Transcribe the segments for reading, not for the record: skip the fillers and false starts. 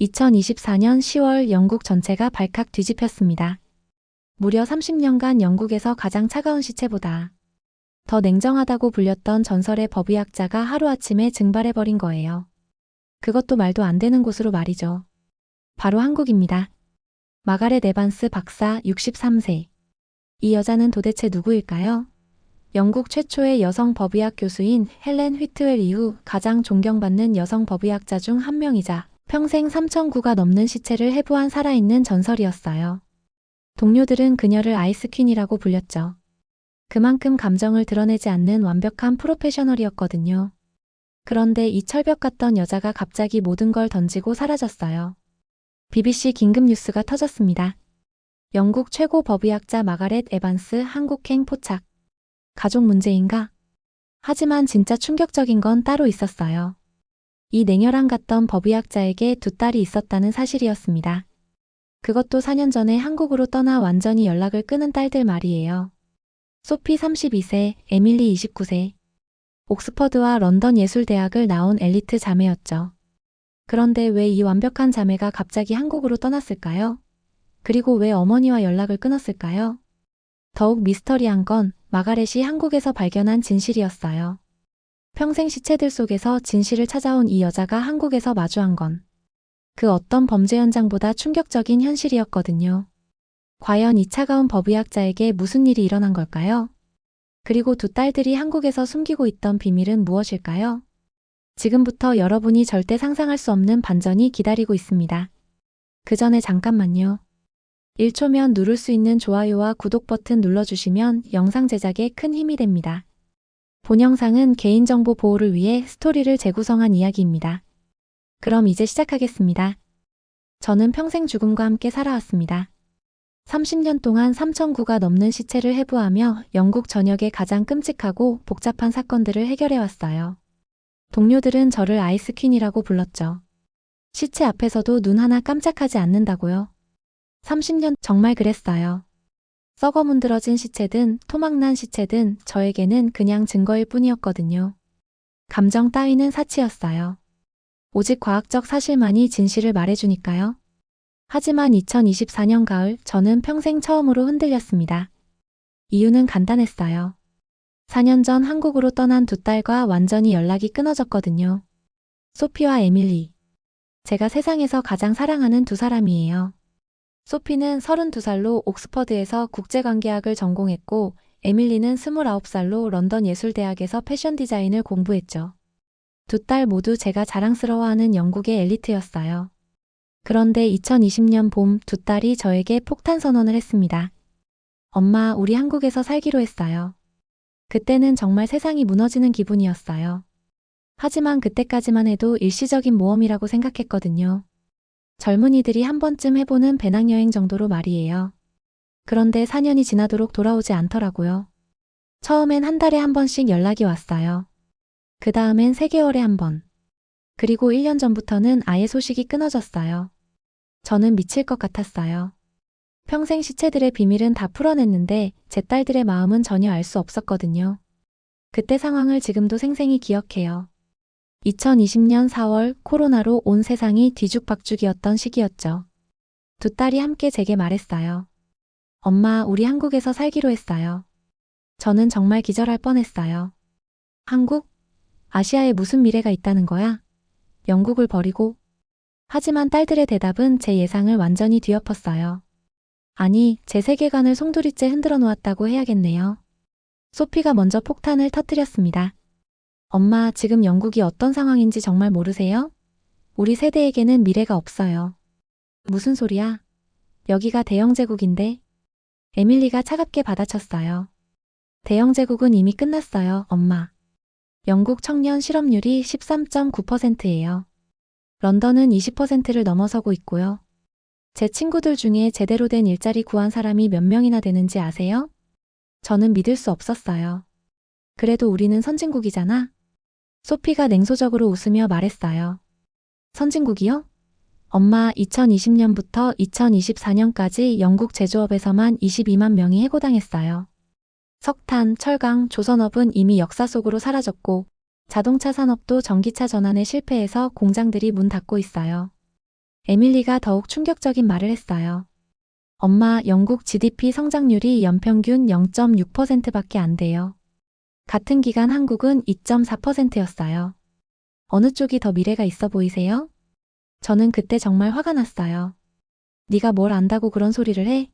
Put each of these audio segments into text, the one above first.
2024년 10월 영국 전체가 발칵 뒤집혔습니다. 무려 30년간 영국에서 가장 차가운 시체보다 더 냉정하다고 불렸던 전설의 법의학자가 하루아침에 증발해버린 거예요. 그것도 말도 안 되는 곳으로 말이죠. 바로 한국입니다. 마가렛 에반스 박사 63세. 이 여자는 도대체 누구일까요? 영국 최초의 여성 법의학 교수인 헬렌 휘트웰 이후 가장 존경받는 여성 법의학자 중 한 명이자 평생 3,009가 넘는 시체를 해부한 살아있는 전설이었어요. 동료들은 그녀를 아이스퀸이라고 불렸죠. 그만큼 감정을 드러내지 않는 완벽한 프로페셔널이었거든요. 그런데 이 철벽 같던 여자가 갑자기 모든 걸 던지고 사라졌어요. BBC 긴급 뉴스가 터졌습니다. 영국 최고 법의학자 마가렛 에반스 한국행 포착. 가족 문제인가? 하지만 진짜 충격적인 건 따로 있었어요. 이 냉혈한 같던 법의학자에게 두 딸이 있었다는 사실이었습니다. 그것도 4년 전에 한국으로 떠나 완전히 연락을 끊은 딸들 말이에요. 소피 32세, 에밀리 29세. 옥스퍼드와 런던 예술대학을 나온 엘리트 자매였죠. 그런데 왜 이 완벽한 자매가 갑자기 한국으로 떠났을까요? 그리고 왜 어머니와 연락을 끊었을까요? 더욱 미스터리한 건 마가렛이 한국에서 발견한 진실이었어요. 평생 시체들 속에서 진실을 찾아온 이 여자가 한국에서 마주한 건 그 어떤 범죄 현장보다 충격적인 현실이었거든요. 과연 이 차가운 법의학자에게 무슨 일이 일어난 걸까요? 그리고 두 딸들이 한국에서 숨기고 있던 비밀은 무엇일까요? 지금부터 여러분이 절대 상상할 수 없는 반전이 기다리고 있습니다. 그 전에 잠깐만요. 1초면 누를 수 있는 좋아요와 구독 버튼 눌러주시면 영상 제작에 큰 힘이 됩니다. 본 영상은 개인정보 보호를 위해 스토리를 재구성한 이야기입니다. 그럼 이제 시작하겠습니다. 저는 평생 죽음과 함께 살아왔습니다. 30년 동안 3,009가 넘는 시체를 해부하며 영국 전역의 가장 끔찍하고 복잡한 사건들을 해결해왔어요. 동료들은 저를 아이스퀸이라고 불렀죠. 시체 앞에서도 눈 하나 깜짝하지 않는다고요. 30년 정말 그랬어요. 썩어 문드러진 시체든 토막난 시체든 저에게는 그냥 증거일 뿐이었거든요. 감정 따위는 사치였어요. 오직 과학적 사실만이 진실을 말해주니까요. 하지만 2024년 가을 저는 평생 처음으로 흔들렸습니다. 이유는 간단했어요. 4년 전 한국으로 떠난 두 딸과 완전히 연락이 끊어졌거든요. 소피와 에밀리. 제가 세상에서 가장 사랑하는 두 사람이에요. 소피는 32살로 옥스퍼드에서 국제관계학을 전공했고 에밀리는 29살로 런던 예술대학에서 패션 디자인을 공부했죠. 두 딸 모두 제가 자랑스러워하는 영국의 엘리트였어요. 그런데 2020년 봄 두 딸이 저에게 폭탄 선언을 했습니다. 엄마, 우리 한국에서 살기로 했어요. 그때는 정말 세상이 무너지는 기분이었어요. 하지만 그때까지만 해도 일시적인 모험이라고 생각했거든요. 젊은이들이 한 번쯤 해보는 배낭여행 정도로 말이에요. 그런데 4년이 지나도록 돌아오지 않더라고요. 처음엔 한 달에 한 번씩 연락이 왔어요. 그 다음엔 3개월에 한 번. 그리고 1년 전부터는 아예 소식이 끊어졌어요. 저는 미칠 것 같았어요. 평생 시체들의 비밀은 다 풀어냈는데 제 딸들의 마음은 전혀 알 수 없었거든요. 그때 상황을 지금도 생생히 기억해요. 2020년 4월 코로나로 온 세상이 뒤죽박죽이었던 시기였죠. 두 딸이 함께 제게 말했어요. 엄마, 우리 한국에서 살기로 했어요. 저는 정말 기절할 뻔했어요. 한국? 아시아에 무슨 미래가 있다는 거야? 영국을 버리고? 하지만 딸들의 대답은 제 예상을 완전히 뒤엎었어요. 아니, 제 세계관을 송두리째 흔들어 놓았다고 해야겠네요. 소피가 먼저 폭탄을 터뜨렸습니다. 엄마, 지금 영국이 어떤 상황인지 정말 모르세요? 우리 세대에게는 미래가 없어요. 무슨 소리야? 여기가 대영제국인데? 에밀리가 차갑게 받아쳤어요. 대영제국은 이미 끝났어요, 엄마. 영국 청년 실업률이 13.9%예요. 런던은 20%를 넘어서고 있고요. 제 친구들 중에 제대로 된 일자리 구한 사람이 몇 명이나 되는지 아세요? 저는 믿을 수 없었어요. 그래도 우리는 선진국이잖아? 소피가 냉소적으로 웃으며 말했어요. 선진국이요? 엄마, 2020년부터 2024년까지 영국 제조업에서만 22만 명이 해고당했어요. 석탄, 철강, 조선업은 이미 역사 속으로 사라졌고 자동차 산업도 전기차 전환에 실패해서 공장들이 문 닫고 있어요. 에밀리가 더욱 충격적인 말을 했어요. 엄마, 영국 GDP 성장률이 연평균 0.6%밖에 안 돼요. 같은 기간 한국은 2.4%였어요. 어느 쪽이 더 미래가 있어 보이세요? 저는 그때 정말 화가 났어요. 네가 뭘 안다고 그런 소리를 해?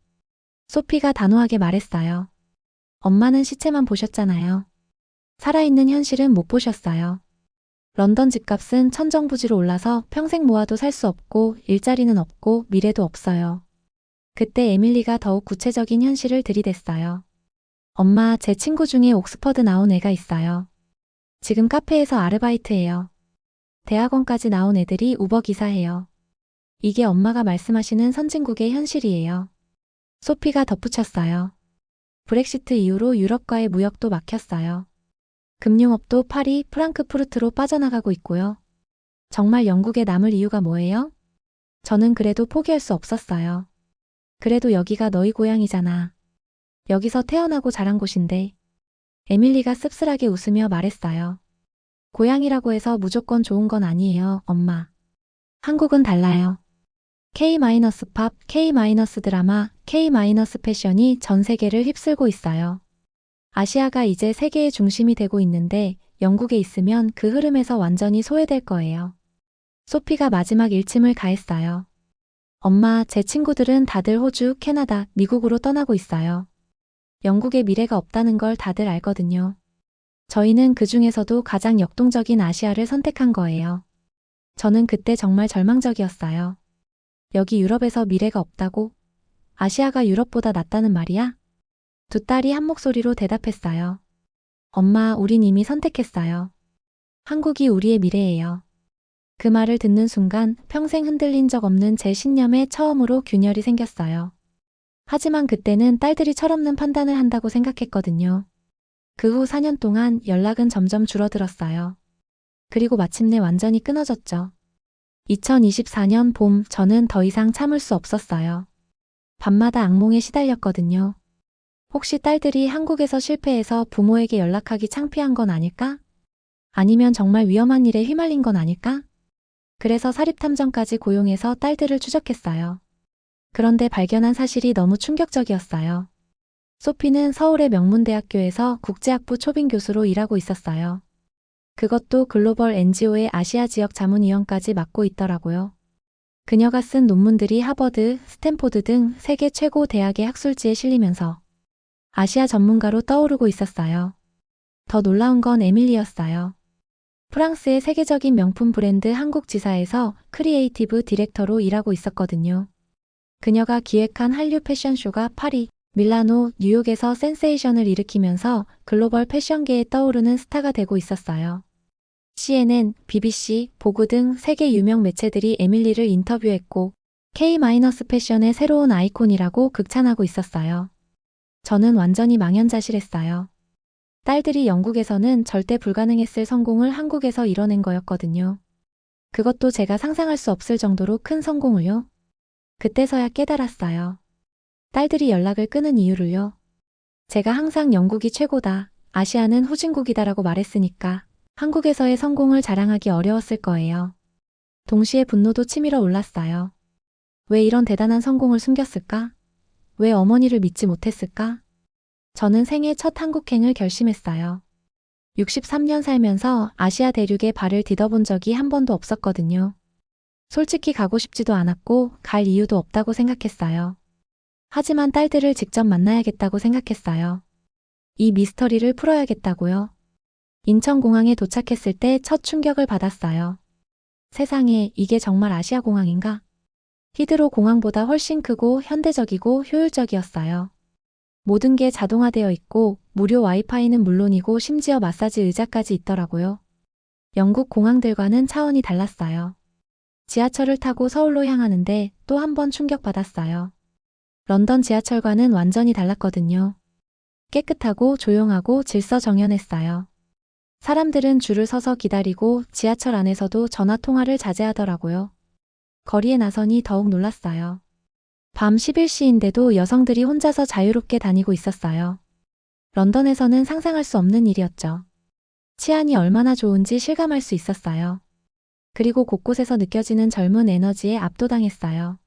소피가 단호하게 말했어요. 엄마는 시체만 보셨잖아요. 살아있는 현실은 못 보셨어요. 런던 집값은 천정부지로 올라서 평생 모아도 살 수 없고 일자리는 없고 미래도 없어요. 그때 에밀리가 더욱 구체적인 현실을 들이댔어요. 엄마, 제 친구 중에 옥스퍼드 나온 애가 있어요. 지금 카페에서 아르바이트해요. 대학원까지 나온 애들이 우버 기사해요. 이게 엄마가 말씀하시는 선진국의 현실이에요. 소피가 덧붙였어요. 브렉시트 이후로 유럽과의 무역도 막혔어요. 금융업도 파리, 프랑크푸르트로 빠져나가고 있고요. 정말 영국에 남을 이유가 뭐예요? 저는 그래도 포기할 수 없었어요. 그래도 여기가 너희 고향이잖아. 여기서 태어나고 자란 곳인데. 에밀리가 씁쓸하게 웃으며 말했어요. 고향이라고 해서 무조건 좋은 건 아니에요, 엄마. 한국은 달라요. K-팝, K-드라마, K-패션이 전 세계를 휩쓸고 있어요. 아시아가 이제 세계의 중심이 되고 있는데 영국에 있으면 그 흐름에서 완전히 소외될 거예요. 소피가 마지막 일침을 가했어요. 엄마, 제 친구들은 다들 호주, 캐나다, 미국으로 떠나고 있어요. 영국에 미래가 없다는 걸 다들 알거든요. 저희는 그 중에서도 가장 역동적인 아시아를 선택한 거예요. 저는 그때 정말 절망적이었어요. 여기 유럽에서 미래가 없다고? 아시아가 유럽보다 낫다는 말이야? 두 딸이 한 목소리로 대답했어요. 엄마, 우린 이미 선택했어요. 한국이 우리의 미래예요. 그 말을 듣는 순간 평생 흔들린 적 없는 제 신념에 처음으로 균열이 생겼어요. 하지만 그때는 딸들이 철없는 판단을 한다고 생각했거든요. 그 후 4년 동안 연락은 점점 줄어들었어요. 그리고 마침내 완전히 끊어졌죠. 2024년 봄, 저는 더 이상 참을 수 없었어요. 밤마다 악몽에 시달렸거든요. 혹시 딸들이 한국에서 실패해서 부모에게 연락하기 창피한 건 아닐까? 아니면 정말 위험한 일에 휘말린 건 아닐까? 그래서 사립탐정까지 고용해서 딸들을 추적했어요. 그런데 발견한 사실이 너무 충격적이었어요. 소피는 서울의 명문대학교에서 국제학부 초빙 교수로 일하고 있었어요. 그것도 글로벌 NGO의 아시아 지역 자문위원까지 맡고 있더라고요. 그녀가 쓴 논문들이 하버드, 스탠포드 등 세계 최고 대학의 학술지에 실리면서 아시아 전문가로 떠오르고 있었어요. 더 놀라운 건 에밀리였어요. 프랑스의 세계적인 명품 브랜드 한국 지사에서 크리에이티브 디렉터로 일하고 있었거든요. 그녀가 기획한 한류 패션쇼가 파리, 밀라노, 뉴욕에서 센세이션을 일으키면서 글로벌 패션계에 떠오르는 스타가 되고 있었어요. CNN, BBC, 보그 등 세계 유명 매체들이 에밀리를 인터뷰했고 K-패션의 새로운 아이콘이라고 극찬하고 있었어요. 저는 완전히 망연자실했어요. 딸들이 영국에서는 절대 불가능했을 성공을 한국에서 이뤄낸 거였거든요. 그것도 제가 상상할 수 없을 정도로 큰 성공을요. 그때서야 깨달았어요. 딸들이 연락을 끊은 이유를요. 제가 항상 영국이 최고다, 아시아는 후진국이다라고 말했으니까 한국에서의 성공을 자랑하기 어려웠을 거예요. 동시에 분노도 치밀어 올랐어요. 왜 이런 대단한 성공을 숨겼을까? 왜 어머니를 믿지 못했을까? 저는 생애 첫 한국행을 결심했어요. 63년 살면서 아시아 대륙에 발을 디뎌본 적이 한 번도 없었거든요. 솔직히 가고 싶지도 않았고 갈 이유도 없다고 생각했어요. 하지만 딸들을 직접 만나야겠다고 생각했어요. 이 미스터리를 풀어야겠다고요. 인천공항에 도착했을 때 첫 충격을 받았어요. 세상에, 이게 정말 아시아 공항인가? 히드로 공항보다 훨씬 크고 현대적이고 효율적이었어요. 모든 게 자동화되어 있고 무료 와이파이는 물론이고 심지어 마사지 의자까지 있더라고요. 영국 공항들과는 차원이 달랐어요. 지하철을 타고 서울로 향하는데 또 한 번 충격받았어요. 런던 지하철과는 완전히 달랐거든요. 깨끗하고 조용하고 질서정연했어요. 사람들은 줄을 서서 기다리고 지하철 안에서도 전화 통화를 자제하더라고요. 거리에 나서니 더욱 놀랐어요. 밤 11시인데도 여성들이 혼자서 자유롭게 다니고 있었어요. 런던에서는 상상할 수 없는 일이었죠. 치안이 얼마나 좋은지 실감할 수 있었어요. 그리고 곳곳에서 느껴지는 젊은 에너지에 압도당했어요.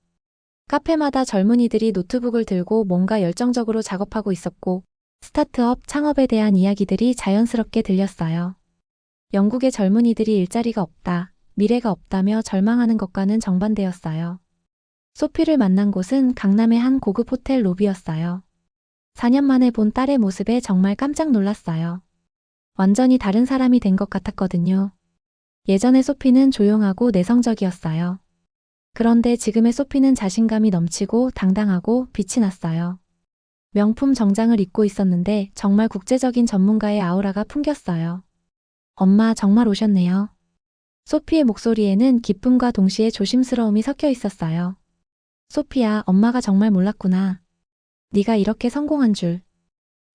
카페마다 젊은이들이 노트북을 들고 뭔가 열정적으로 작업하고 있었고, 스타트업 창업에 대한 이야기들이 자연스럽게 들렸어요. 영국의 젊은이들이 일자리가 없다, 미래가 없다며 절망하는 것과는 정반대였어요. 소피를 만난 곳은 강남의 한 고급 호텔 로비였어요. 4년 만에 본 딸의 모습에 정말 깜짝 놀랐어요. 완전히 다른 사람이 된 것 같았거든요. 예전의 소피는 조용하고 내성적이었어요. 그런데 지금의 소피는 자신감이 넘치고 당당하고 빛이 났어요. 명품 정장을 입고 있었는데 정말 국제적인 전문가의 아우라가 풍겼어요. 엄마 정말 오셨네요. 소피의 목소리에는 기쁨과 동시에 조심스러움이 섞여 있었어요. 소피야, 엄마가 정말 몰랐구나. 네가 이렇게 성공한 줄.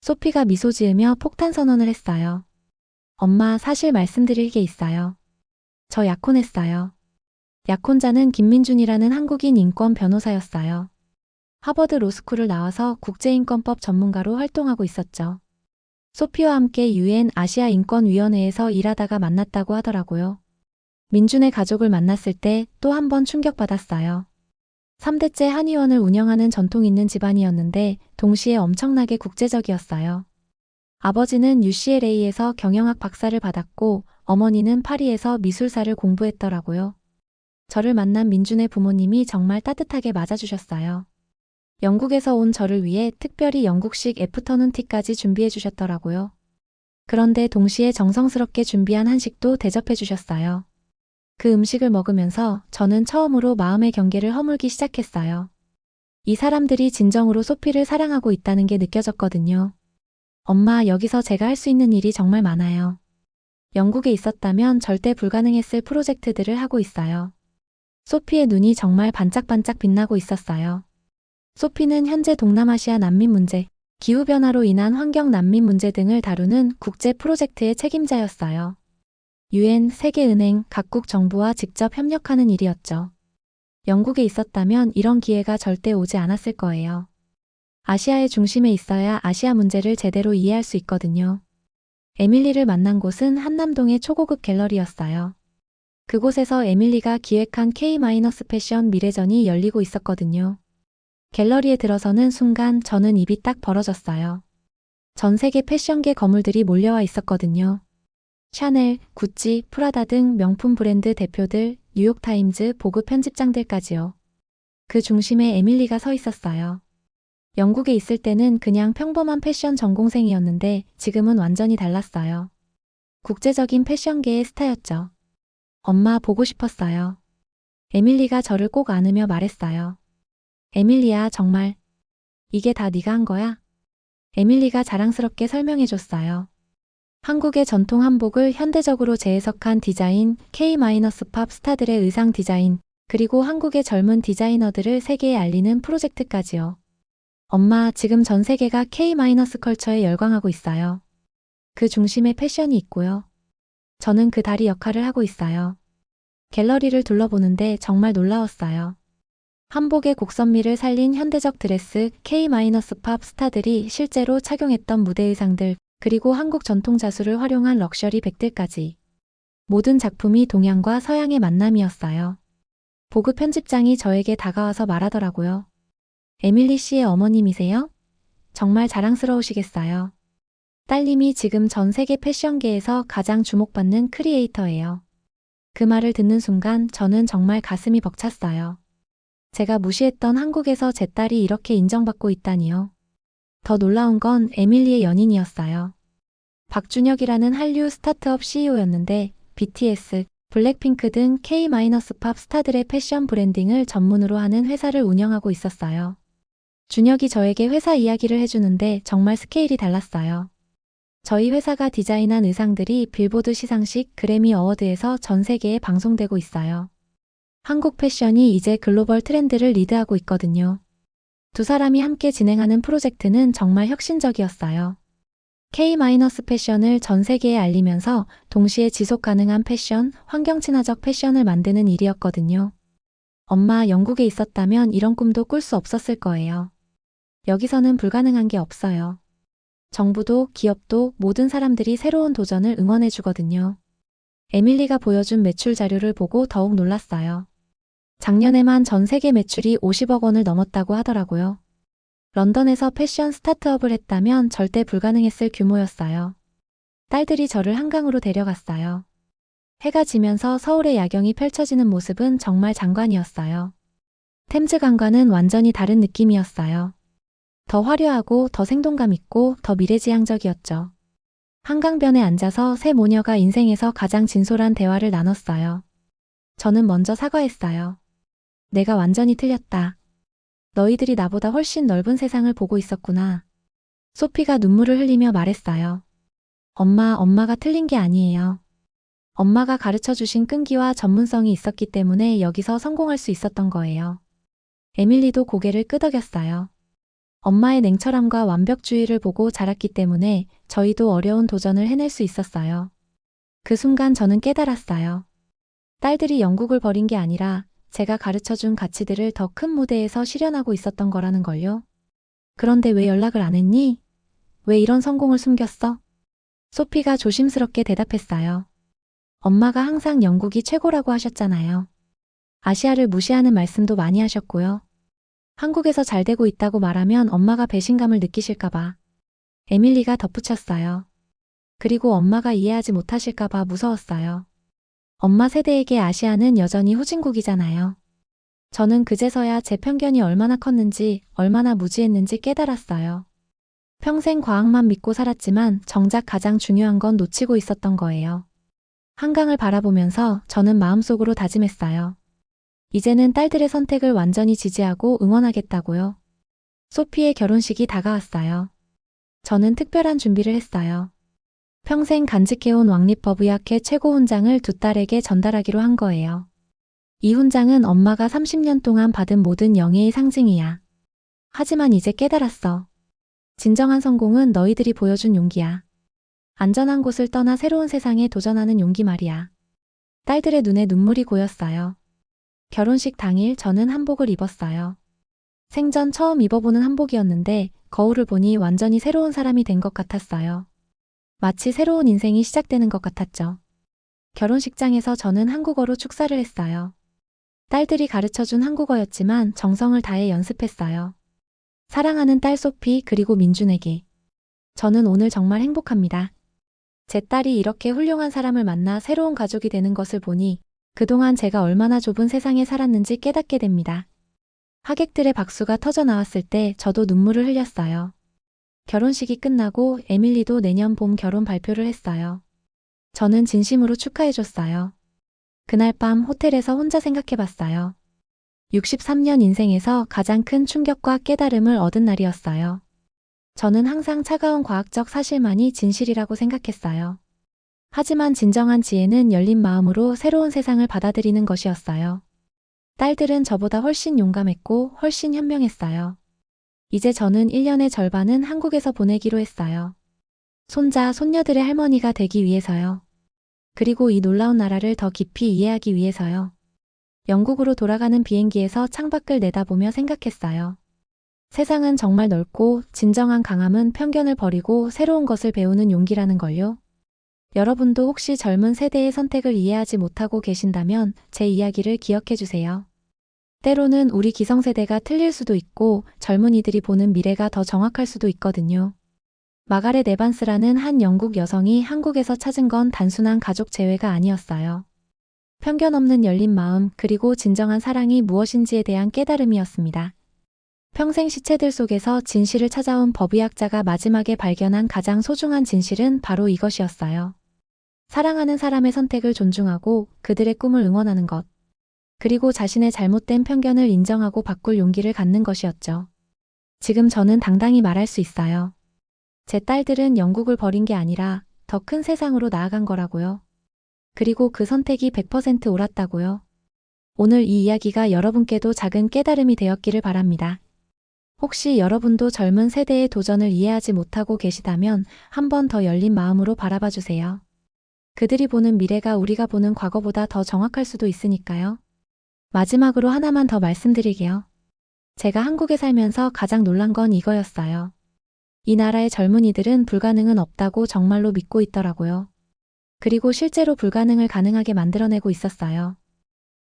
소피가 미소 지으며 폭탄 선언을 했어요. 엄마, 사실 말씀드릴 게 있어요. 저 약혼했어요. 약혼자는 김민준이라는 한국인 인권 변호사였어요. 하버드 로스쿨을 나와서 국제인권법 전문가로 활동하고 있었죠. 소피와 함께 UN 아시아 인권위원회에서 일하다가 만났다고 하더라고요. 민준의 가족을 만났을 때 또 한 번 충격받았어요. 3대째 한의원을 운영하는 전통 있는 집안이었는데 동시에 엄청나게 국제적이었어요. 아버지는 UCLA에서 경영학 박사를 받았고 어머니는 파리에서 미술사를 공부했더라고요. 저를 만난 민준의 부모님이 정말 따뜻하게 맞아주셨어요. 영국에서 온 저를 위해 특별히 영국식 애프터눈 티까지 준비해 주셨더라고요. 그런데 동시에 정성스럽게 준비한 한식도 대접해 주셨어요. 그 음식을 먹으면서 저는 처음으로 마음의 경계를 허물기 시작했어요. 이 사람들이 진정으로 소피를 사랑하고 있다는 게 느껴졌거든요. 엄마, 여기서 제가 할 수 있는 일이 정말 많아요. 영국에 있었다면 절대 불가능했을 프로젝트들을 하고 있어요. 소피의 눈이 정말 반짝반짝 빛나고 있었어요. 소피는 현재 동남아시아 난민 문제, 기후변화로 인한 환경 난민 문제 등을 다루는 국제 프로젝트의 책임자였어요. UN, 세계은행, 각국 정부와 직접 협력하는 일이었죠. 영국에 있었다면 이런 기회가 절대 오지 않았을 거예요. 아시아의 중심에 있어야 아시아 문제를 제대로 이해할 수 있거든요. 에밀리를 만난 곳은 한남동의 초고급 갤러리였어요. 그곳에서 에밀리가 기획한 K-패션 미래전이 열리고 있었거든요. 갤러리에 들어서는 순간 저는 입이 딱 벌어졌어요. 전 세계 패션계 거물들이 몰려와 있었거든요. 샤넬, 구찌, 프라다 등 명품 브랜드 대표들, 뉴욕타임즈 보급 편집장들까지요. 그 중심에 에밀리가 서 있었어요. 영국에 있을 때는 그냥 평범한 패션 전공생이었는데 지금은 완전히 달랐어요. 국제적인 패션계의 스타였죠. 엄마, 보고 싶었어요. 에밀리가 저를 꼭 안으며 말했어요. 에밀리야, 정말 이게 다 네가 한 거야? 에밀리가 자랑스럽게 설명해줬어요. 한국의 전통 한복을 현대적으로 재해석한 디자인, K-팝 스타들의 의상 디자인, 그리고 한국의 젊은 디자이너들을 세계에 알리는 프로젝트까지요. 엄마, 지금 전 세계가 K-컬처에 열광하고 있어요. 그 중심에 패션이 있고요. 저는 그 다리 역할을 하고 있어요. 갤러리를 둘러보는데 정말 놀라웠어요. 한복의 곡선미를 살린 현대적 드레스, K-팝 스타들이 실제로 착용했던 무대 의상들, 그리고 한국 전통 자수를 활용한 럭셔리 백들까지. 모든 작품이 동양과 서양의 만남이었어요. 보급 편집장이 저에게 다가와서 말하더라고요. 에밀리 씨의 어머님이세요? 정말 자랑스러우시겠어요. 딸님이 지금 전 세계 패션계에서 가장 주목받는 크리에이터예요. 그 말을 듣는 순간 저는 정말 가슴이 벅찼어요. 제가 무시했던 한국에서 제 딸이 이렇게 인정받고 있다니요. 더 놀라운 건 에밀리의 연인이었어요. 박준혁이라는 한류 스타트업 CEO였는데 BTS, 블랙핑크 등 K-팝 스타들의 패션 브랜딩을 전문으로 하는 회사를 운영하고 있었어요. 준혁이 저에게 회사 이야기를 해주는데 정말 스케일이 달랐어요. 저희 회사가 디자인한 의상들이 빌보드 시상식 그래미 어워드에서 전 세계에 방송되고 있어요. 한국 패션이 이제 글로벌 트렌드를 리드하고 있거든요. 두 사람이 함께 진행하는 프로젝트는 정말 혁신적이었어요. K-패션을 전 세계에 알리면서 동시에 지속 가능한 패션, 환경 친화적 패션을 만드는 일이었거든요. 엄마, 영국에 있었다면 이런 꿈도 꿀 수 없었을 거예요. 여기서는 불가능한 게 없어요. 정부도 기업도 모든 사람들이 새로운 도전을 응원해 주거든요. 에밀리가 보여준 매출 자료를 보고 더욱 놀랐어요. 작년에만 전 세계 매출이 50억 원을 넘었다고 하더라고요. 런던에서 패션 스타트업을 했다면 절대 불가능했을 규모였어요. 딸들이 저를 한강으로 데려갔어요. 해가 지면서 서울의 야경이 펼쳐지는 모습은 정말 장관이었어요. 템즈강과는 완전히 다른 느낌이었어요. 더 화려하고 더 생동감 있고 더 미래지향적이었죠. 한강변에 앉아서 세 모녀가 인생에서 가장 진솔한 대화를 나눴어요. 저는 먼저 사과했어요. 내가 완전히 틀렸다. 너희들이 나보다 훨씬 넓은 세상을 보고 있었구나. 소피가 눈물을 흘리며 말했어요. 엄마가 틀린 게 아니에요. 엄마가 가르쳐 주신 끈기와 전문성이 있었기 때문에 여기서 성공할 수 있었던 거예요. 에밀리도 고개를 끄덕였어요. 엄마의 냉철함과 완벽주의를 보고 자랐기 때문에 저희도 어려운 도전을 해낼 수 있었어요. 그 순간 저는 깨달았어요. 딸들이 영국을 버린 게 아니라 제가 가르쳐준 가치들을 더 큰 무대에서 실현하고 있었던 거라는 걸요. 그런데 왜 연락을 안 했니? 왜 이런 성공을 숨겼어? 소피가 조심스럽게 대답했어요. 엄마가 항상 영국이 최고라고 하셨잖아요. 아시아를 무시하는 말씀도 많이 하셨고요. 한국에서 잘 되고 있다고 말하면 엄마가 배신감을 느끼실까봐. 에밀리가 덧붙였어요. 그리고 엄마가 이해하지 못하실까봐 무서웠어요. 엄마 세대에게 아시아는 여전히 후진국이잖아요. 저는 그제서야 제 편견이 얼마나 컸는지, 얼마나 무지했는지 깨달았어요. 평생 과학만 믿고 살았지만 정작 가장 중요한 건 놓치고 있었던 거예요. 한강을 바라보면서 저는 마음속으로 다짐했어요. 이제는 딸들의 선택을 완전히 지지하고 응원하겠다고요. 소피의 결혼식이 다가왔어요. 저는 특별한 준비를 했어요. 평생 간직해온 왕립법의학회 최고 훈장을 두 딸에게 전달하기로 한 거예요. 이 훈장은 엄마가 30년 동안 받은 모든 영예의 상징이야. 하지만 이제 깨달았어. 진정한 성공은 너희들이 보여준 용기야. 안전한 곳을 떠나 새로운 세상에 도전하는 용기 말이야. 딸들의 눈에 눈물이 고였어요. 결혼식 당일 저는 한복을 입었어요. 생전 처음 입어보는 한복이었는데 거울을 보니 완전히 새로운 사람이 된 것 같았어요. 마치 새로운 인생이 시작되는 것 같았죠. 결혼식장에서 저는 한국어로 축사를 했어요. 딸들이 가르쳐준 한국어였지만 정성을 다해 연습했어요. 사랑하는 딸 소피 그리고 민준에게. 저는 오늘 정말 행복합니다. 제 딸이 이렇게 훌륭한 사람을 만나 새로운 가족이 되는 것을 보니 그동안 제가 얼마나 좁은 세상에 살았는지 깨닫게 됩니다. 하객들의 박수가 터져 나왔을 때 저도 눈물을 흘렸어요. 결혼식이 끝나고 에밀리도 내년 봄 결혼 발표를 했어요. 저는 진심으로 축하해줬어요. 그날 밤 호텔에서 혼자 생각해봤어요. 63년 인생에서 가장 큰 충격과 깨달음을 얻은 날이었어요. 저는 항상 차가운 과학적 사실만이 진실이라고 생각했어요. 하지만 진정한 지혜는 열린 마음으로 새로운 세상을 받아들이는 것이었어요. 딸들은 저보다 훨씬 용감했고 훨씬 현명했어요. 이제 저는 1년의 절반은 한국에서 보내기로 했어요. 손자, 손녀들의 할머니가 되기 위해서요. 그리고 이 놀라운 나라를 더 깊이 이해하기 위해서요. 영국으로 돌아가는 비행기에서 창밖을 내다보며 생각했어요. 세상은 정말 넓고 진정한 강함은 편견을 버리고 새로운 것을 배우는 용기라는 걸요. 여러분도 혹시 젊은 세대의 선택을 이해하지 못하고 계신다면 제 이야기를 기억해 주세요. 때로는 우리 기성세대가 틀릴 수도 있고 젊은이들이 보는 미래가 더 정확할 수도 있거든요. 마가렛 에반스라는 한 영국 여성이 한국에서 찾은 건 단순한 가족 재회가 아니었어요. 편견 없는 열린 마음 그리고 진정한 사랑이 무엇인지에 대한 깨달음이었습니다. 평생 시체들 속에서 진실을 찾아온 법의학자가 마지막에 발견한 가장 소중한 진실은 바로 이것이었어요. 사랑하는 사람의 선택을 존중하고 그들의 꿈을 응원하는 것. 그리고 자신의 잘못된 편견을 인정하고 바꿀 용기를 갖는 것이었죠. 지금 저는 당당히 말할 수 있어요. 제 딸들은 영국을 버린 게 아니라 더 큰 세상으로 나아간 거라고요. 그리고 그 선택이 100% 옳았다고요. 오늘 이 이야기가 여러분께도 작은 깨달음이 되었기를 바랍니다. 혹시 여러분도 젊은 세대의 도전을 이해하지 못하고 계시다면 한 번 더 열린 마음으로 바라봐 주세요. 그들이 보는 미래가 우리가 보는 과거보다 더 정확할 수도 있으니까요. 마지막으로 하나만 더 말씀드릴게요. 제가 한국에 살면서 가장 놀란 건 이거였어요. 이 나라의 젊은이들은 불가능은 없다고 정말로 믿고 있더라고요. 그리고 실제로 불가능을 가능하게 만들어내고 있었어요.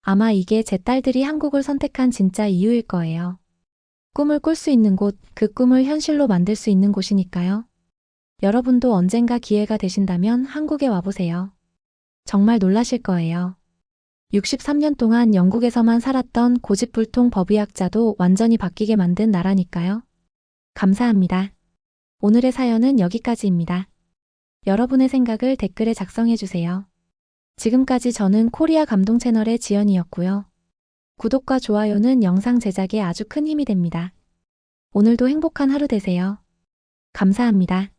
아마 이게 제 딸들이 한국을 선택한 진짜 이유일 거예요. 꿈을 꿀 수 있는 곳, 그 꿈을 현실로 만들 수 있는 곳이니까요. 여러분도 언젠가 기회가 되신다면 한국에 와보세요. 정말 놀라실 거예요. 63년 동안 영국에서만 살았던 고집불통 법의학자도 완전히 바뀌게 만든 나라니까요. 감사합니다. 오늘의 사연은 여기까지입니다. 여러분의 생각을 댓글에 작성해주세요. 지금까지 저는 코리아 감동 채널의 지연이었고요. 구독과 좋아요는 영상 제작에 아주 큰 힘이 됩니다. 오늘도 행복한 하루 되세요. 감사합니다.